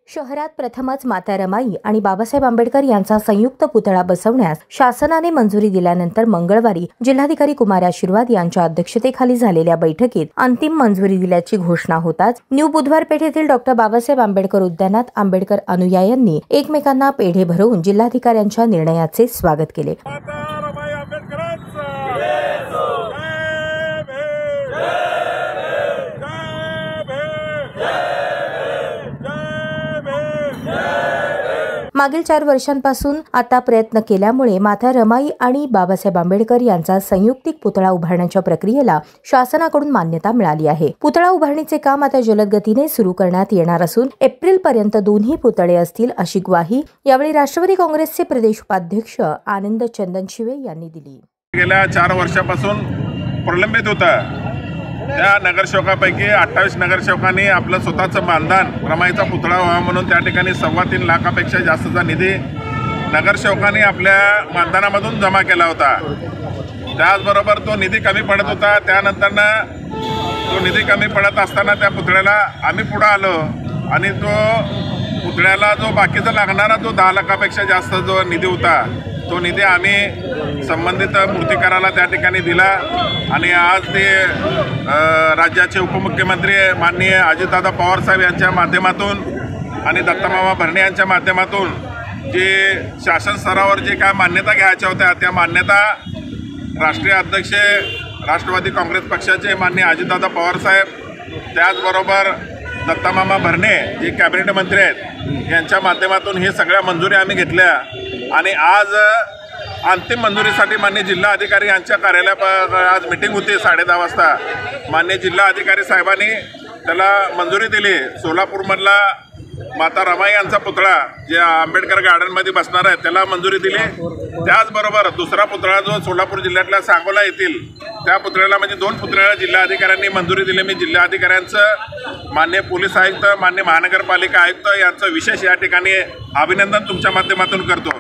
शहरात प्रथमच माता रमाई आणि बाबासाहेब आंबेडकर यांचा संयुक्त पुतळा बसवण्यास शासनाने मंजुरी दिल्यानंतर मंगळवारी जिल्हाधिकारी कुमार आशीर्वाद यांच्या अध्यक्षतेखाली झालेल्या बैठकीत अंतिम मंजुरी दिल्याची घोषणा होताच न्यू बुधवार पेठेतील डॉक्टर बाबासाहेब आंबेडकर उद्यानात आंबेडकर अनुयायांनी एकमेकांना पेढे भरवून जिल्हाधिकाऱ्यांच्या निर्णयाचे स्वागत केले। मागील 4 वर्षांपासून आता प्रयत्न केल्यामुळे माता रमाई आणि बाबासाहेब आंबेडकर यांचा संयुक्तिक पुतळा उभारण्याच्या प्रक्रियेला शासनाकडून मान्यता मिळाली आहे। पुतळा उभारणीचे काम आता जलद गतीने सुरू करण्यात येणार असून एप्रिलपर्यंत दोन्ही पुतळे असतील अशी ग्वाही यावेळी राष्ट्रवादी काँग्रेसचे प्रदेश उपाध्यक्ष आनंद चंदनशिवे यांनी दिली। गेल्या 4 वर्षापासून प्रलंबित होता त्या नगरसेवकापैकी 28 नगरसेवकांनी आपलं स्वतःचं मानधन रमाईचा पुतळा व्हावा म्हणून त्या ठिकाणी 3.25 लाखापेक्षा जास्तचा निधी नगरसेवकांनी आपल्या मानधनामधून जमा केला होता। त्याचबरोबर तो निधी कमी पडत होता। त्यानंतरनं तो निधी कमी पडत असताना त्या पुतळ्याला आम्ही पुढे आलो आणि तो पुतळ्याला जो बाकीचा लागणारा जो 10 लाखापेक्षा जास्त जो निधी होता तो निधी आम्ही संबंधित मूर्तिकाराला त्या ठिकाणी दिला आणि आज ते राज्याचे उपमुख्यमंत्री माननीय अजितदादा पवार साहेब यांच्या माध्यमातून आणि दत्तामामा भरणे यांच्या माध्यमातून जे शासन स्तरावर जे काय मान्यता घ्यायच्या होत्या त्या मान्यता राष्ट्रीय अध्यक्ष राष्ट्रवादी काँग्रेस पक्षाचे माननीय अजितदादा पवार साहेब त्याचबरोबर दत्तामामा भरणे जे कॅबिनेट मंत्री आहेत यांच्या माध्यमातून हे सगळ्या मंजुरी आम्ही घेतल्या आणि आज अंतिम मंजुरीसाठी माननीय जिल्हा अधिकारी यांच्या कार्यालयात आज मीटिंग होती 10:30 वाजता। माननीय जिल्हा अधिकारी साहेबांनी त्याला मंजुरी दिली। सोलापूरमधला माता रमाई यांचा पुतळा जे आंबेडकर गार्डनमध्ये बसणार आहे त्याला मंजुरी दिली। त्याचबरोबर दुसरा पुतळा जो सोलापूर जिल्ह्यातल्या सांगोला येथील त्या पुतळ्याला म्हणजे 2 पुतळ्याला जिल्हाधिकाऱ्यांनी मंजुरी दिली। मी जिल्हाधिकाऱ्यांचं माननीय पोलीस आयुक्त माननीय महानगरपालिका आयुक्त यांचं विशेष या ठिकाणी अभिनंदन तुमच्या माध्यमातून करतो।